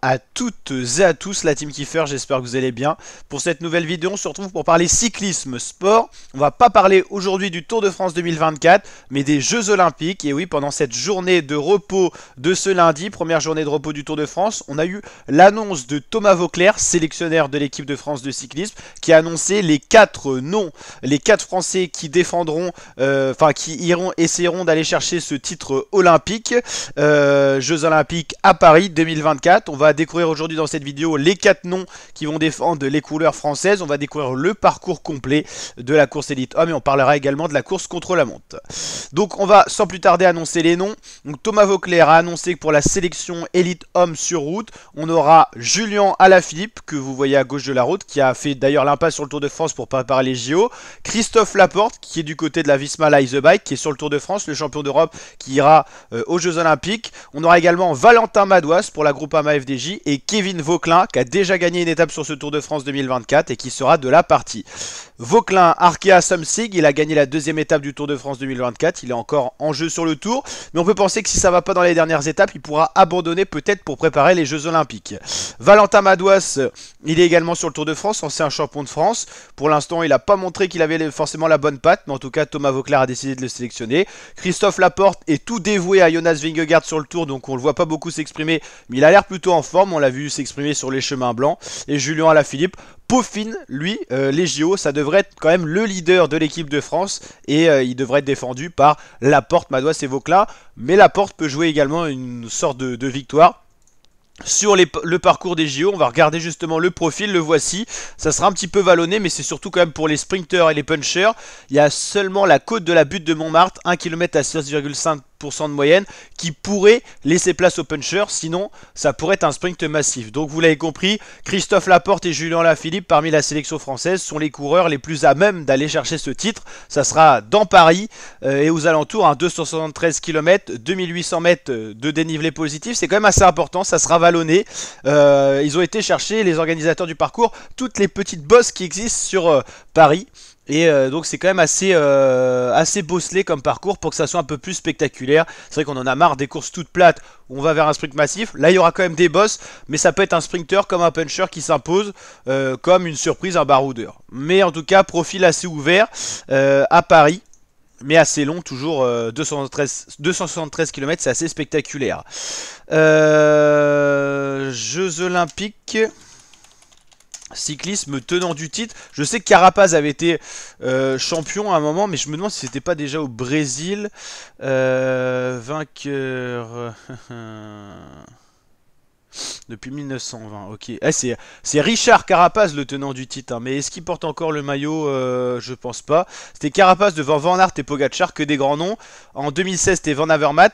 à toutes et à tous la team Kiffer, j'espère que vous allez bien. Pour cette nouvelle vidéo, on se retrouve pour parler cyclisme sport. On va pas parler aujourd'hui du Tour de France 2024, mais des Jeux Olympiques. Et oui, pendant cette journée de repos de ce lundi, première journée de repos du Tour de France, on a eu l'annonce de Thomas Voeckler, sélectionneur de l'équipe de France de cyclisme, qui a annoncé les 4 noms, les 4 Français qui défendront, essaieront d'aller chercher ce titre olympique, Jeux Olympiques à Paris 2024. On va découvrir aujourd'hui dans cette vidéo les 4 noms qui vont défendre les couleurs françaises. On va découvrir le parcours complet de la course élite homme et on parlera également de la course contre la montre. Donc on va sans plus tarder annoncer les noms. Donc Thomas Voeckler a annoncé que pour la sélection élite homme sur route, on aura Julien Alaphilippe, que vous voyez à gauche de la route, qui a fait d'ailleurs l'impasse sur le Tour de France pour préparer les JO. Christophe Laporte, qui est du côté de la Visma Leise Bike, qui est sur le Tour de France, le champion d'Europe qui ira aux Jeux Olympiques. On aura également Valentin Madouas pour la Groupama FDJ et Kevin Vauquelin, qui a déjà gagné une étape sur ce Tour de France 2024 et qui sera de la partie. Vauquelin, Arkea Samsic, il a gagné la deuxième étape du Tour de France 2024, il est encore en jeu sur le Tour, mais on peut penser que si ça va pas dans les dernières étapes, il pourra abandonner peut-être pour préparer les Jeux Olympiques. Valentin Madouas, il est également sur le Tour de France, ancien champion de France. Pour l'instant, il n'a pas montré qu'il avait forcément la bonne patte, mais en tout cas, Thomas Voeckler a décidé de le sélectionner. Christophe Laporte est tout dévoué à Jonas Vingegaard sur le Tour, donc on le voit pas beaucoup s'exprimer, mais il a l'air plutôt en forme, on l'a vu s'exprimer sur les chemins blancs. Et Julien Alaphilippe peaufine, lui, les JO, ça devrait être quand même le leader de l'équipe de France et il devrait être défendu par Laporte, Madouas et Vauquelin, mais Laporte peut jouer également une sorte de victoire. Sur le parcours des JO, on va regarder justement le profil, le voici. Ça sera un petit peu vallonné, mais c'est surtout quand même pour les sprinters et les punchers. Il y a seulement la côte de la butte de Montmartre, 1 km à 6,5% de moyenne, qui pourrait laisser place aux punchers. Sinon, ça pourrait être un sprint massif. Donc vous l'avez compris, Christophe Laporte et Julien Alaphilippe, parmi la sélection française, sont les coureurs les plus à même d'aller chercher ce titre. Ça sera dans Paris et aux alentours, 273 km, 2800 mètres de dénivelé positif. C'est quand même assez important, ça sera vallonné. Ils ont été chercher, les organisateurs du parcours, toutes les petites bosses qui existent sur Paris. Et donc c'est quand même assez bosselé comme parcours pour que ça soit un peu plus spectaculaire. C'est vrai qu'on en a marre des courses toutes plates où on va vers un sprint massif. Là il y aura quand même des bosses, mais ça peut être un sprinter comme un puncher qui s'impose, comme une surprise, un baroudeur. Mais en tout cas, profil assez ouvert à Paris. Mais assez long, toujours 273 km, c'est assez spectaculaire. Jeux Olympiques, cyclisme tenant du titre. Je sais que Carapaz avait été champion à un moment, mais je me demande si c'était pas déjà au Brésil. Vainqueur... Depuis 1920, ok. C'est Richard Carapaz le tenant du titre, hein. Mais est-ce qu'il porte encore le maillot? Je pense pas. C'était Carapaz devant Van Aert et Pogacar, que des grands noms. En 2016, c'était Van Avermaet.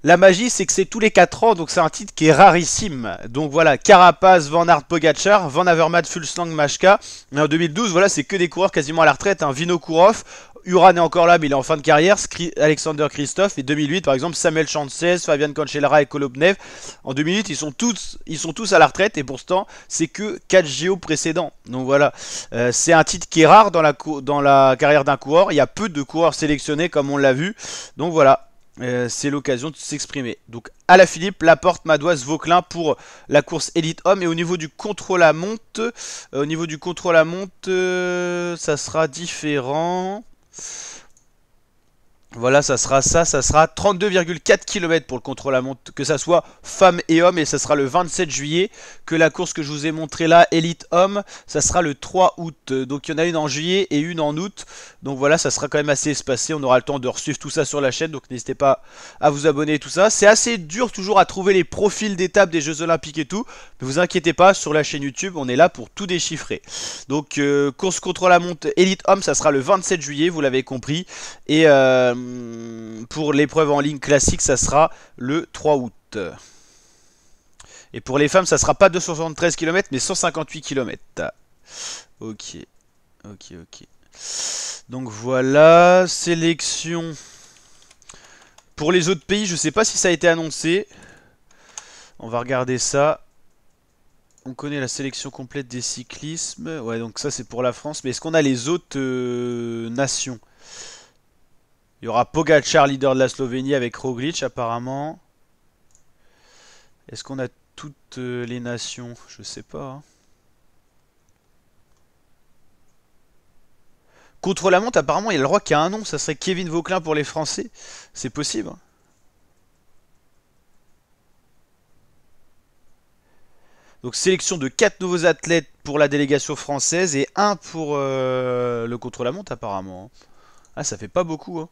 La magie, c'est que c'est tous les 4 ans, donc c'est un titre qui est rarissime. Donc voilà, Carapaz, Van Aert, Pogacar, Van Avermaet, Fuglsang, Majka. Et en 2012, voilà, c'est que des coureurs quasiment à la retraite. Vinokourov, Uran est encore là, mais il est en fin de carrière. Alexander Christophe. Et 2008, par exemple, Samuel Chances, Fabian Cancellara et Kolobnev. En 2008, ils sont tous à la retraite. Et pourtant, c'est que 4 JO précédents. Donc voilà, c'est un titre qui est rare dans la carrière d'un coureur. Il y a peu de coureurs sélectionnés, comme on l'a vu. Donc voilà. C'est l'occasion de s'exprimer. Donc Alaphilippe, Laporte, Madouas, Vauquelin pour la course élite homme. Et au niveau du contrôle à monte, ça sera différent. Voilà, ça sera 32,4 km pour le contrôle à montre, que ça soit femmes et hommes, et ça sera le 27 juillet, que la course que je vous ai montré là, Elite Homme, ça sera le 3 août, donc il y en a une en juillet et une en août, donc voilà, ça sera quand même assez espacé, on aura le temps de suivre tout ça sur la chaîne, donc n'hésitez pas à vous abonner et tout ça. C'est assez dur toujours à trouver les profils d'étapes des Jeux Olympiques et tout, mais vous inquiétez pas, sur la chaîne YouTube, on est là pour tout déchiffrer. Donc course contre la montre Elite Homme, ça sera le 27 juillet, vous l'avez compris, et pour l'épreuve en ligne classique, ça sera le 3 août. Et pour les femmes, ça sera pas 273 km, mais 158 km. Ok. Donc voilà, sélection. Pour les autres pays, je sais pas si ça a été annoncé. On va regarder ça. On connaît la sélection complète des cyclismes. Ouais, donc ça c'est pour la France. Mais est-ce qu'on a les autres nations? Il y aura Pogacar, leader de la Slovénie, avec Roglic apparemment. Est-ce qu'on a toutes les nations, je sais pas, hein. Contre-la-montre, apparemment, il y a le roi qui a un nom, ça serait Kevin Vauquelin pour les Français. C'est possible, hein. Donc sélection de 4 nouveaux athlètes pour la délégation française et un pour le contre-la-montre apparemment, hein. Ah, ça fait pas beaucoup, hein.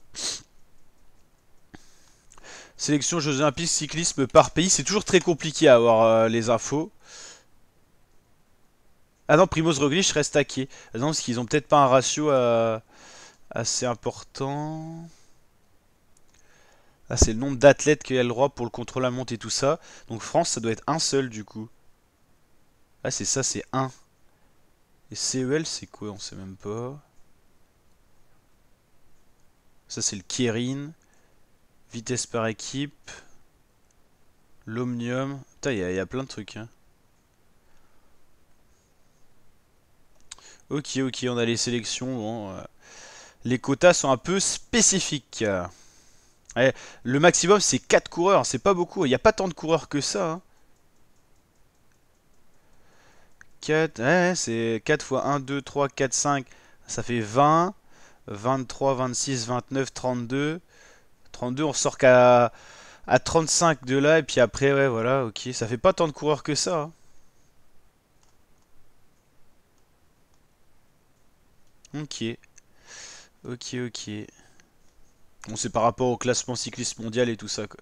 Sélection Jeux Olympiques cyclisme par pays, c'est toujours très compliqué à avoir les infos. Ah non, Primoz Roglic reste taqué. Ah non, parce qu'ils ont peut-être pas un ratio assez important. Ah, c'est le nombre d'athlètes qu'il y a le droit pour le contre-la-montre et tout ça. Donc France, ça doit être un seul du coup. Ah, c'est ça, c'est un. Et CEL, c'est quoi? On sait même pas. Ça, c'est le Keirin. Vitesse par équipe. L'Omnium. Putain, il y a plein de trucs, hein. Ok, ok, on a les sélections. Bon, les quotas sont un peu spécifiques. Ouais, le maximum, c'est 4 coureurs. C'est pas beaucoup. Il n'y a pas tant de coureurs que ça, hein. 4, ouais, c'est 4 fois 1, 2, 3, 4, 5. Ça fait 20. 23, 26, 29, 32. 32, on sort à 35 de là. Et puis après, ouais, voilà, ok. Ça fait pas tant de coureurs que ça, hein. Ok, ok, ok. Bon, c'est par rapport au classement cycliste mondial et tout ça, quoi.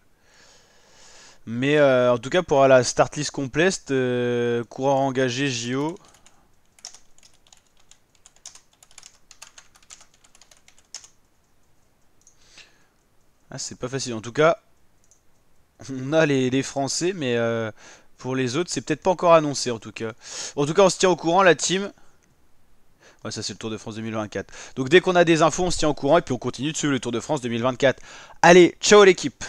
Mais en tout cas, pour la start list complète, coureur engagé JO. Ah, c'est pas facile. En tout cas, on a les Français, mais pour les autres, c'est peut-être pas encore annoncé en tout cas. En tout cas, on se tient au courant, la team. Ouais, ça c'est le Tour de France 2024. Donc dès qu'on a des infos, on se tient au courant et puis on continue de suivre le Tour de France 2024. Allez, ciao l'équipe!